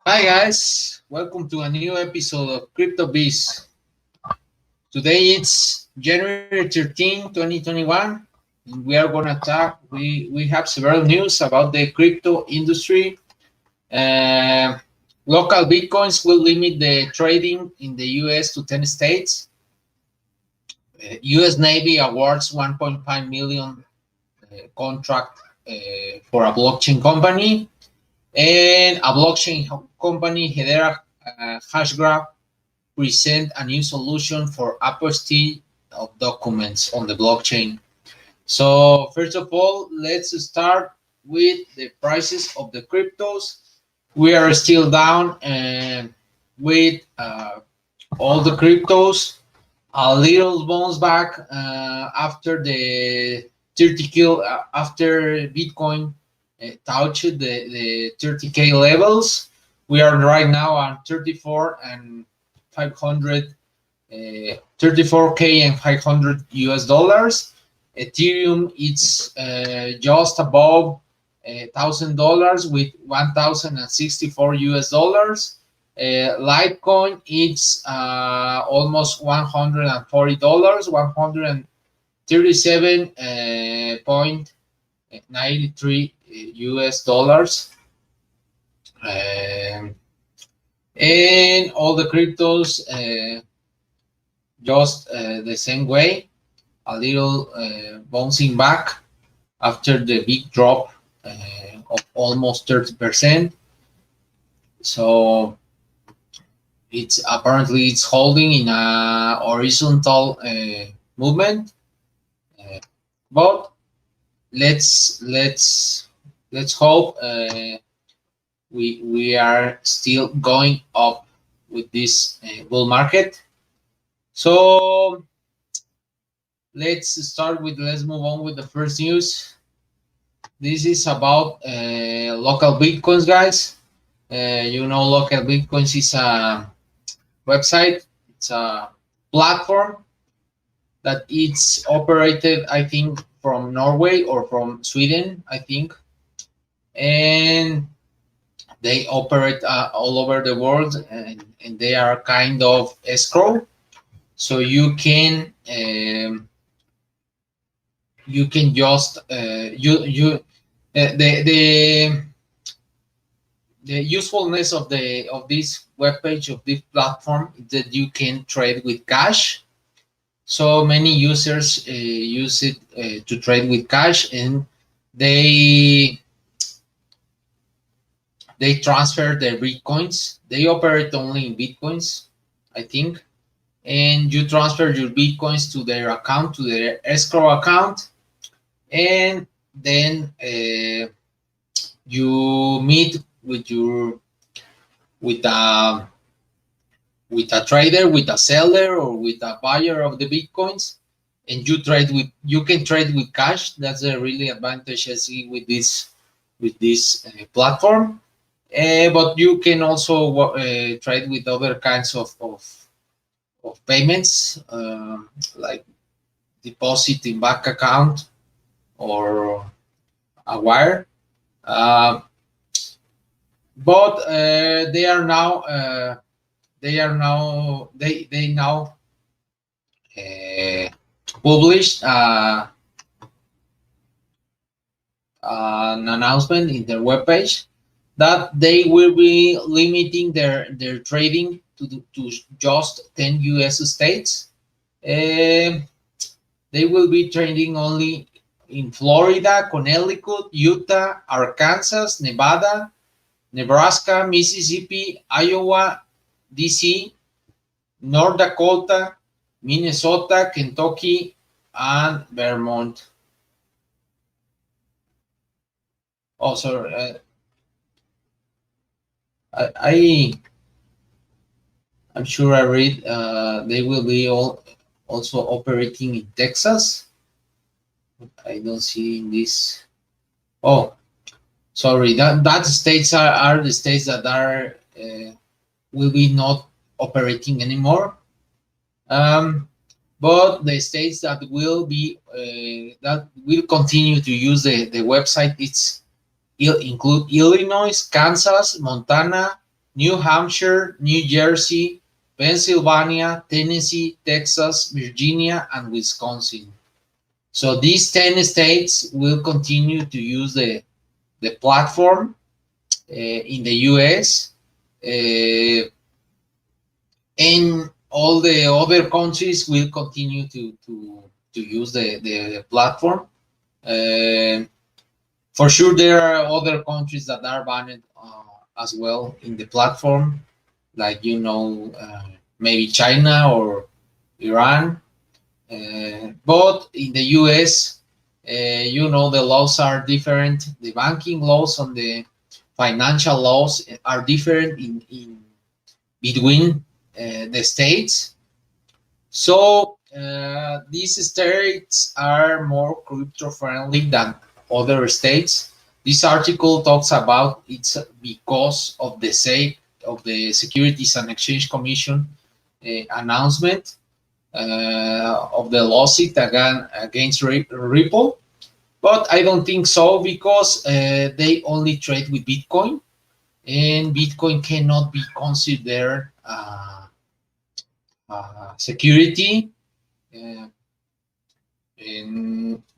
Hi guys, welcome to a new episode of Crypto Biz. Today it's January 13, 2021. And we are gonna talk. We have several news about the crypto industry. Uh, Local bitcoins will limit the trading in the US to 10 states. US Navy awards 1.5 million contract for a blockchain company. And a blockchain company, Hedera Hashgraph, present a new solution for apostille of documents on the blockchain. So first of all, let's start with the prices of the cryptos. We are still down with all the cryptos. A little bounce back after the 30K, after Bitcoin touched the 30K levels. We are right now on 34 and 500, 34K and 500 US dollars. Ethereum it's just above $1,000 with 1,064 US dollars. Litecoin it's almost $140, 137.93 US dollars. Um, and all the cryptos just the same way, a little bouncing back after the big drop of almost 30%. So it's holding in a horizontal movement, but let's hope we are still going up with this bull market. So let's move on with the first news. This is about Localbitcoins, guys. Localbitcoins is a website. It's a platform that it's operated, I think, from Norway or from Sweden, I think, and they operate all over the world, and they are kind of escrow. So you can just the the usefulness of this web page of this platform is that you can trade with cash. So many users use it to trade with cash, and they they transfer their bitcoins. They operate only in bitcoins, I think, and you transfer your bitcoins to their account, to their escrow account, and then you meet with a with a trader, with a seller, or with a buyer of the bitcoins, and you can trade with cash. That's a really advantage I see with this platform. But you can also trade with other kinds of payments, like deposit in bank account or a wire. Uh, but they now uh, published an announcement in their webpage that they will be limiting their trading to just 10 US states. Um they will be trading only in Florida, Connecticut, Utah, Arkansas, Nevada, Nebraska, Mississippi, Iowa, DC, North Dakota, Minnesota, Kentucky, and Vermont. Oh, sorry. I I'm sure I read they will be also operating in Texas. I don't see in this. Oh, sorry. That states are the states that are will be not operating anymore. Um, but the states that will continue to use the website, it's include Illinois, Kansas, Montana, New Hampshire, New Jersey, Pennsylvania, Tennessee, Texas, Virginia, and Wisconsin. So these 10 states will continue to use the platform in the US. And all the other countries will continue to use the platform. For sure, there are other countries that are banned as well in the platform, like maybe China or Iran. But in the US, the laws are different. The banking laws and the financial laws are different in between the states. So these states are more crypto friendly than other states. This article talks about it's because of the sake of the Securities and Exchange Commission announcement of the lawsuit against Ripple. But I don't think so, because they only trade with Bitcoin, and Bitcoin cannot be considered security. And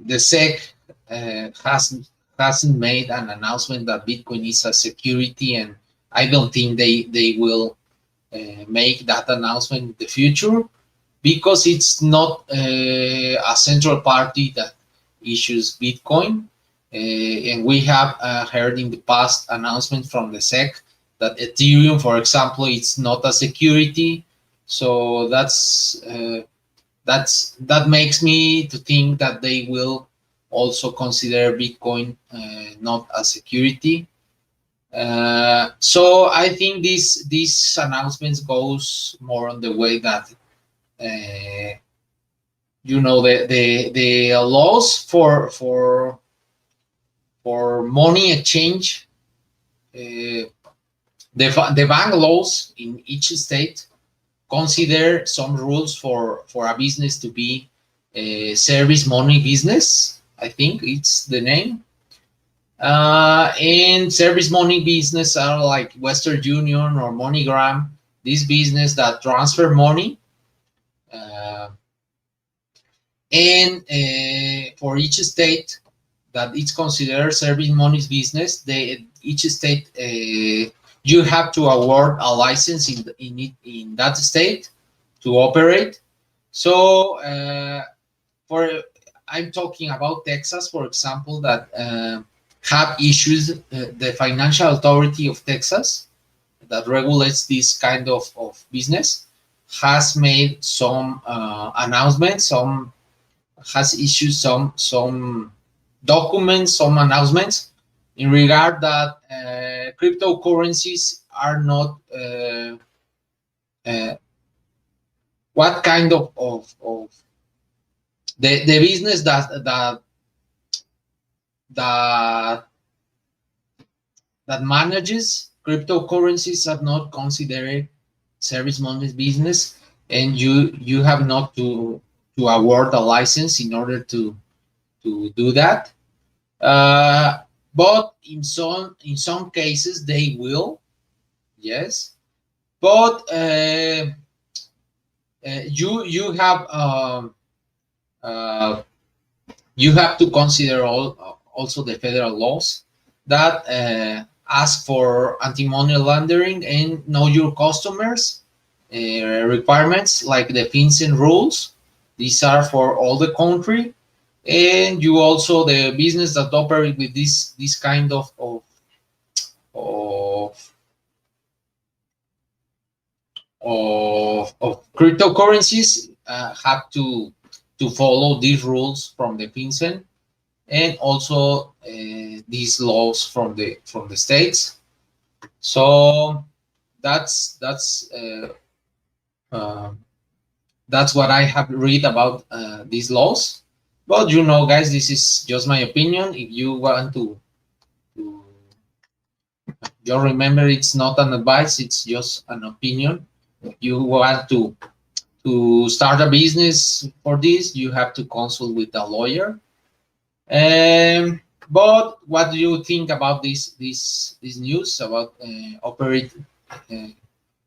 the SEC hasn't made an announcement that Bitcoin is a security, and I don't think they will make that announcement in the future, because it's not a central party that issues Bitcoin. And we have heard in the past announcement from the SEC that Ethereum, for example, it's not a security. So that makes me to think that they will also consider Bitcoin not a security. So I think these announcements goes more on the way that the laws for money exchange, the bank laws in each state consider some rules for a business to be a service money business. I think it's the name. And service money business are like Western Union or MoneyGram, this business that transfer money. And for each state that it's considered service money business, each state you have to award a license in that state to operate. So I'm talking about Texas, for example, that have issues. The Financial Authority of Texas that regulates this kind of business has made some announcements, has issued some documents, some announcements in regard that cryptocurrencies are not what kind of the business that manages cryptocurrencies are not considered service money business, and you have not to award a license in order to do that. But in some cases they will, yes. But you have to consider also the federal laws that ask for anti-money laundering and know your customers requirements, like the FinCEN rules. These are for all the country, and you also the business that operate with this kind of cryptocurrencies have to follow these rules from the FinCEN, and also these laws from the states. So that's what I have read about these laws. But guys, this is just my opinion. If you want to just remember, it's not an advice, it's just an opinion. If you want to start a business for this, you have to consult with a lawyer. But what do you think about this news about uh,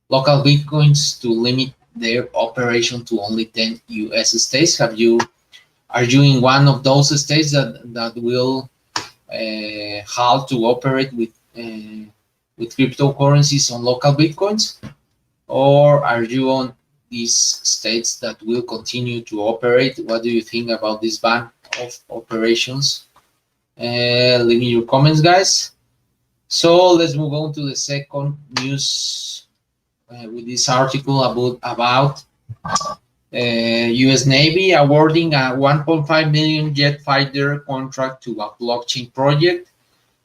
local bitcoins to limit their operation to only 10 US states. Are you in one of those states that will halt to operate with cryptocurrencies on local bitcoins, or are you on these states that will continue to operate? What do you think about this ban of operations? Leave me your comments, guys. So let's move on to the second news with this article about U.S. Navy awarding a 1.5 million jet fighter contract to a blockchain project.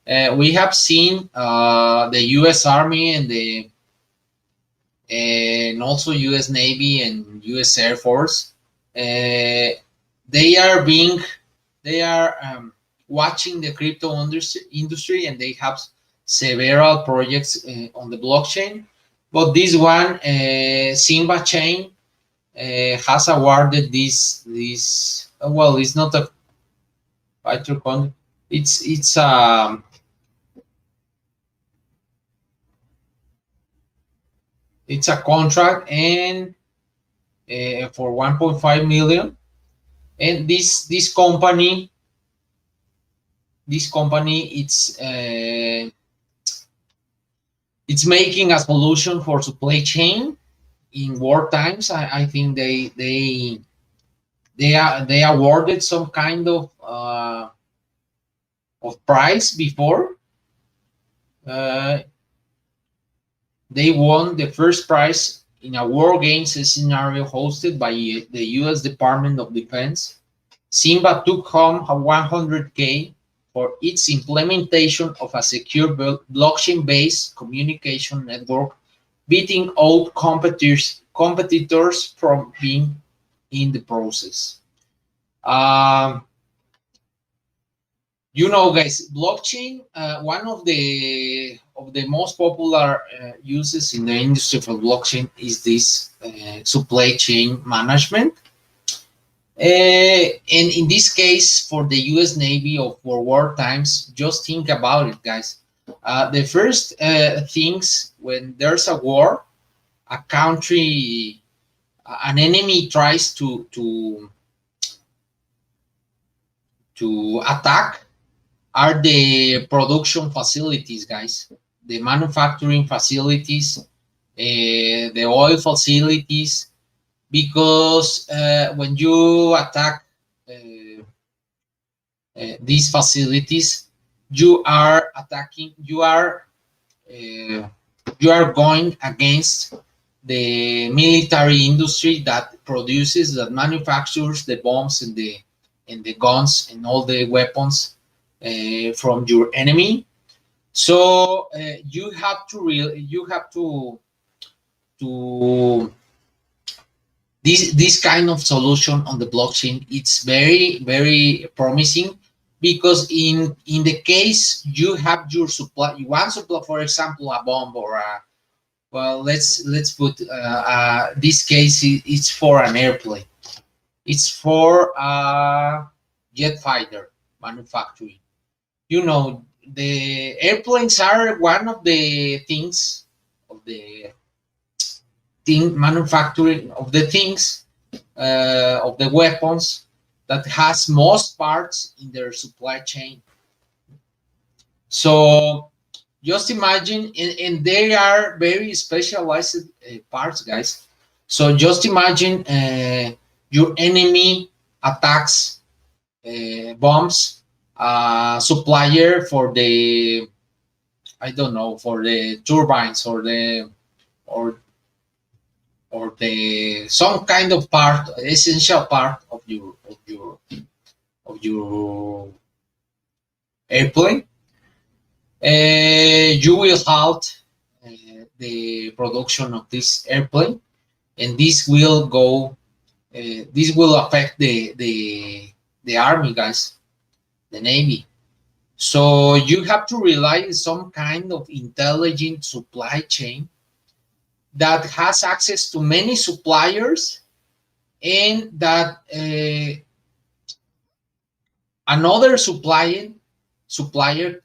We have seen the U.S. Army and also U.S. Navy and U.S. Air Force. They are watching the crypto industry, and they have several projects on the blockchain. But this one, Simba Chain, has awarded this. Well, it's not a fighter con. It's a contract and for 1.5 million, and this company it's making a solution for supply chain in war times. I think they awarded some kind of prize before. They won the first prize in a war games scenario hosted by the U.S. Department of Defense. Simba took home a 100K for its implementation of a secure blockchain-based communication network, beating out competitors from being in the process. Guys, blockchain, one of the most popular uses in the industry for blockchain is this supply chain management. And in this case, for the U.S. Navy or for war times, just think about it, guys. The first things when there's a war, a country, an enemy tries to attack are the production facilities, guys, the manufacturing facilities, the oil facilities, because when you attack these facilities, you are going against the military industry that manufactures the bombs and the guns and all the weapons from your enemy. So you have to this kind of solution on the blockchain. It's very, very promising, because in the case you have your supply, for example, a bomb or a, well, let's put this case, it's for an airplane. It's for a jet fighter manufacturing. The airplanes are one of the things of the manufacturing of the things of the weapons that has most parts in their supply chain. So just imagine, and they are very specialized parts, guys. So just imagine your enemy attacks bombs supplier for the, I don't know, for the turbines or the some kind of part, essential part of your airplane. You will halt the production of this airplane, and this will affect the army, guys, the Navy. So you have to rely on some kind of intelligent supply chain that has access to many suppliers, and that another supplier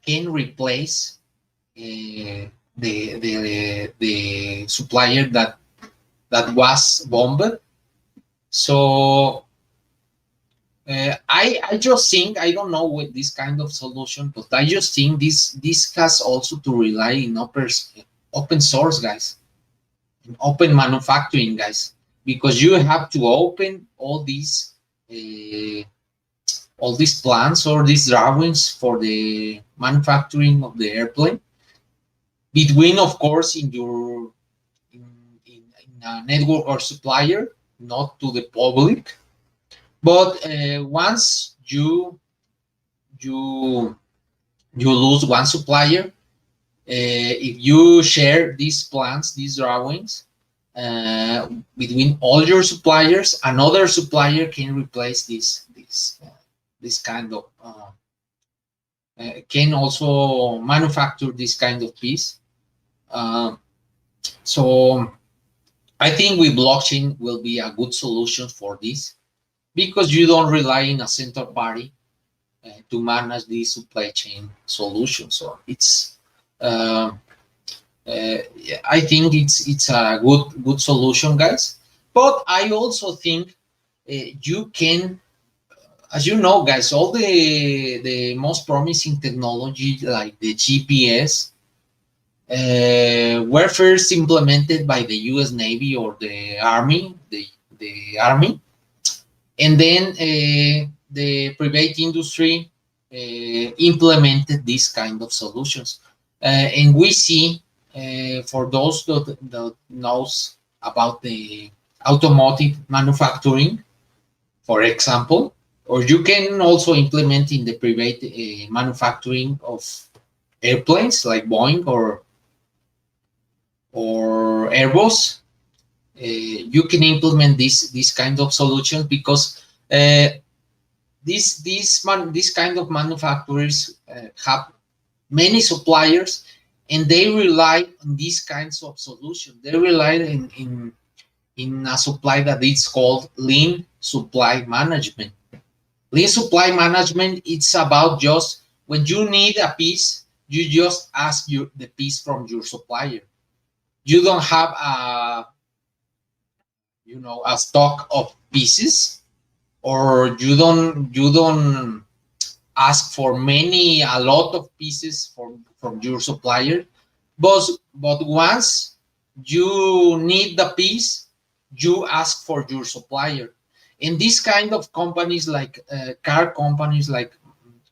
can replace the supplier that was bombed. So I just think, I don't know with this kind of solution, but I just think this has also to rely in open source, guys, in open manufacturing, guys, because you have to open uh, all these plans or these drawings for the manufacturing of the airplane between, of course, in a network or supplier, not to the public. But once you you lose one supplier, if you share these plans, these drawings between all your suppliers, another supplier can replace this kind of can also manufacture this kind of piece. Uh, so I think with blockchain will be a good solution for this, because you don't rely in a central party to manage the supply chain solution. So it's uh, I think it's a good solution, guys. But I also think you can, as you know, guys, all the most promising technology like the GPS were first implemented by the U.S. Navy or the Army, the Army, and then the private industry implemented these kind of solutions. And we see, for those that knows about the automotive manufacturing, for example, or you can also implement in the private manufacturing of airplanes like Boeing or Airbus. You can implement this kind of solutions, because this kind of manufacturers have many suppliers, and they rely on these kinds of solutions. They rely in a supply that is called lean supply management. Lean supply management, it's about just when you need a piece, you just ask the piece from your supplier. You don't have a stock of pieces, or you don't ask for a lot of pieces from your supplier. But once you need the piece, you ask for your supplier. And these kind of companies, like car companies, like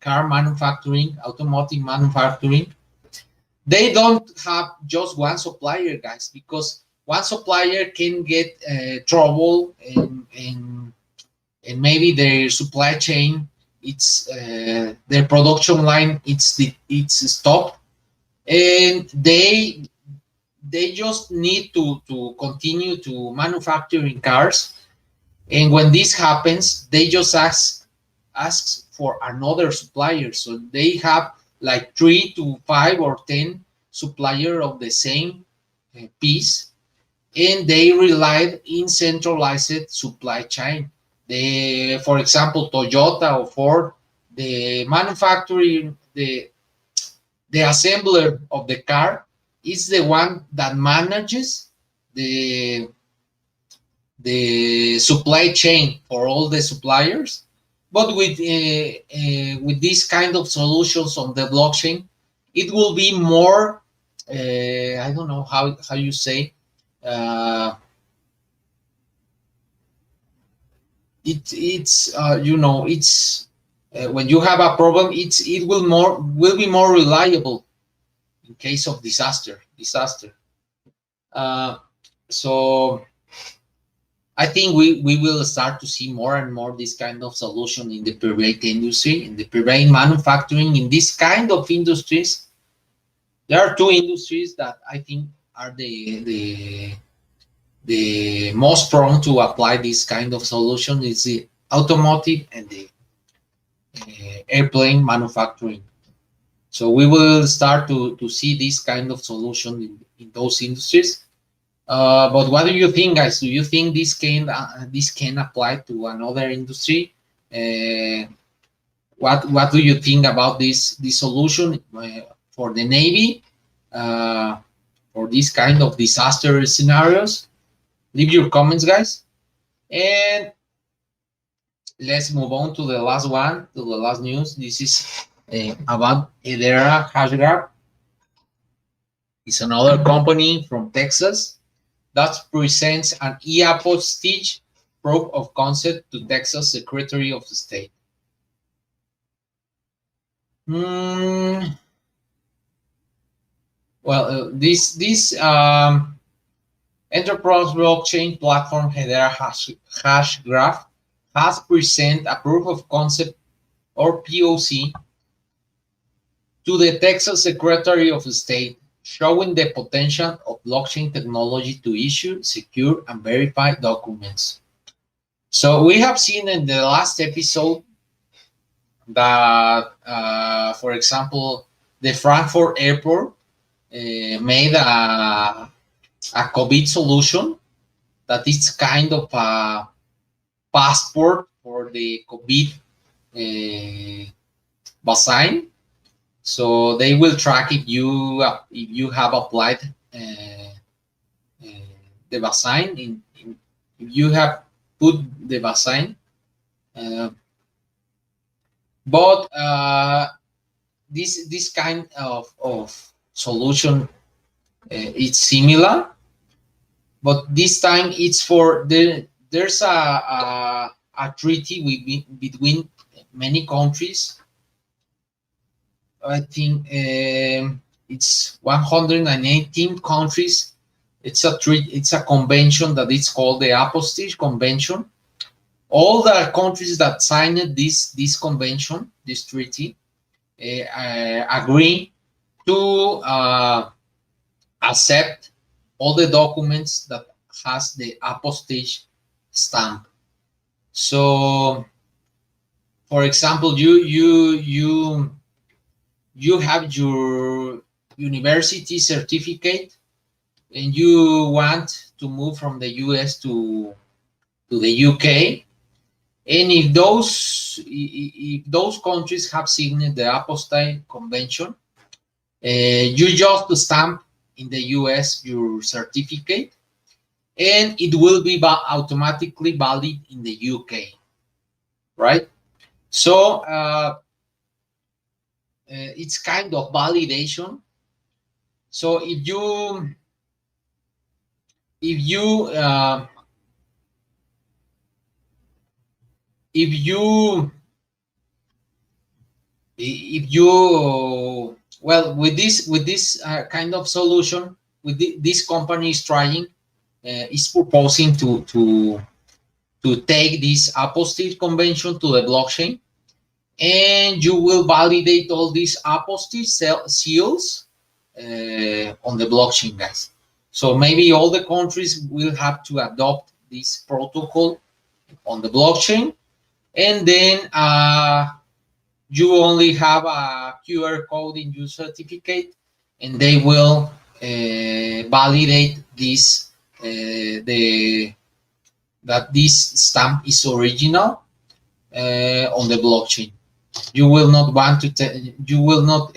car manufacturing, automotive manufacturing, they don't have just one supplier, guys, because one supplier can get trouble, and maybe their supply chain, it's their production line, it's stopped, and they just need to continue to manufacturing cars. And when this happens, they just asks for another supplier. So they have like 3 to 5 or 10 supplier of the same piece, and they relied in centralized supply chain. For example, Toyota or Ford, the manufacturing, the assembler of the car is the one that manages the supply chain for all the suppliers. But with this kind of solutions on the blockchain, it will be more. I don't know how you say. Uh, it's it's when you have a problem, it will be more reliable in case of disaster. Uh, so I think we will start to see more and more this kind of solution in the private industry, in the private manufacturing, in this kind of industries. There are two industries that I think are the most prone to apply this kind of solution. Is the automotive and the airplane manufacturing. So we will start to see this kind of solution in those industries. But what do you think, guys? Do you think this can apply to another industry? What do you think about this solution for the Navy? for this kind of disaster scenarios? Leave your comments, guys. And let's move on to the last one, to the last news. This is about Hedera Hashgraph. It's another company from Texas that presents an e-Apostille proof of concept to Texas Secretary of State. Well, this enterprise blockchain platform Hedera Hashgraph has presented a proof of concept, or POC, to the Texas Secretary of State, showing the potential of blockchain technology to issue, secure, and verify documents. So we have seen in the last episode that, for example, the Frankfurt Airport made a COVID solution that is kind of a passport for the COVID vaccine. So they will track if you have applied the vaccine, if you have put the vaccine. But this kind of solution it's similar, but this time it's for there's a treaty between many countries. I think it's 118 countries. It's a convention that is called the e-Apostille Convention. All the countries that signed this convention, this treaty, agree to accept all the documents that has the apostille stamp. So, for example, you have your university certificate and you want to move from the US to the UK, and if those countries have signed the Apostille Convention, you just stamp in the US your certificate, and it will be automatically valid in the UK, right? So it's kind of validation. So if you well, with this kind of solution, this company is trying, is proposing to take this apostille convention to the blockchain, and you will validate all these apostille seals on the blockchain, guys. So maybe all the countries will have to adopt this protocol on the blockchain, and then you only have a QR code in your certificate, and they will validate this that this stamp is original on the blockchain. You will not want to you will not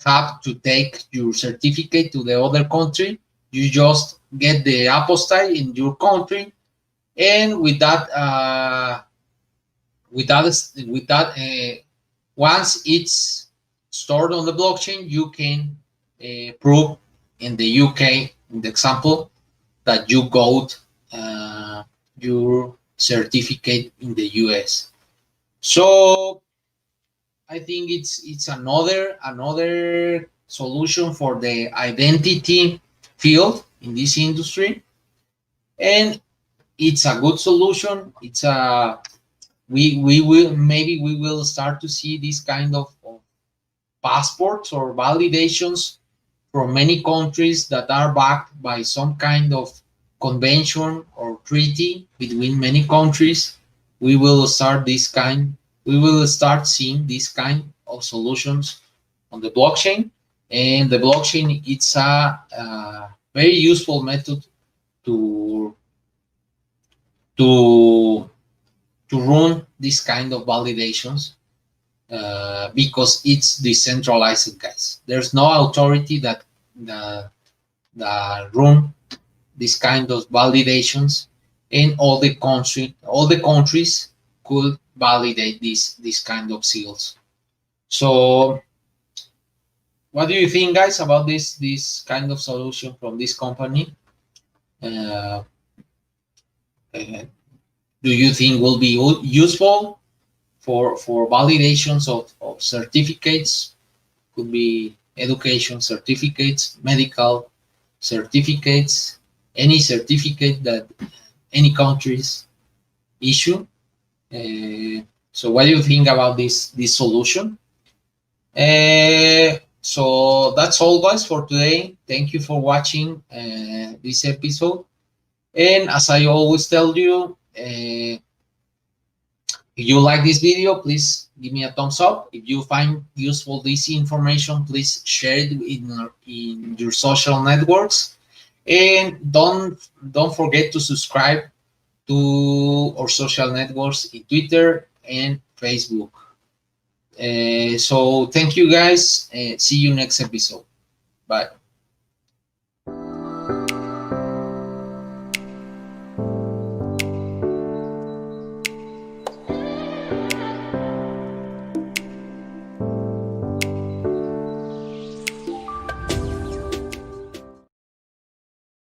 have to take your certificate to the other country. You just get the apostille in your country, and with that once it's stored on the blockchain, you can prove in the UK, in the example, that you got your certificate in the US. So I think it's another solution for the identity field in this industry, and it's a good solution. It's a we will start to see this kind of passports or validations from many countries that are backed by some kind of convention or treaty between many countries. We will start seeing this kind of solutions on the blockchain, and the blockchain, it's a very useful method to run this kind of validations because it's decentralized, guys. There's no authority that that run this kind of validations, and all the countries could validate this kind of seals. So what do you think, guys, about this kind of solution from this company? Uh, uh, do you think will be useful for validations of certificates? Could be education certificates, medical certificates, any certificate that any countries issue. So what do you think about this solution? So that's all, guys, for today. Thank you for watching this episode. And as I always tell you, if you like this video, please give me a thumbs up. If you find useful this information, please share it in your social networks. And don't forget to subscribe to our social networks in Twitter and Facebook. So thank you, guys. See you next episode. Bye.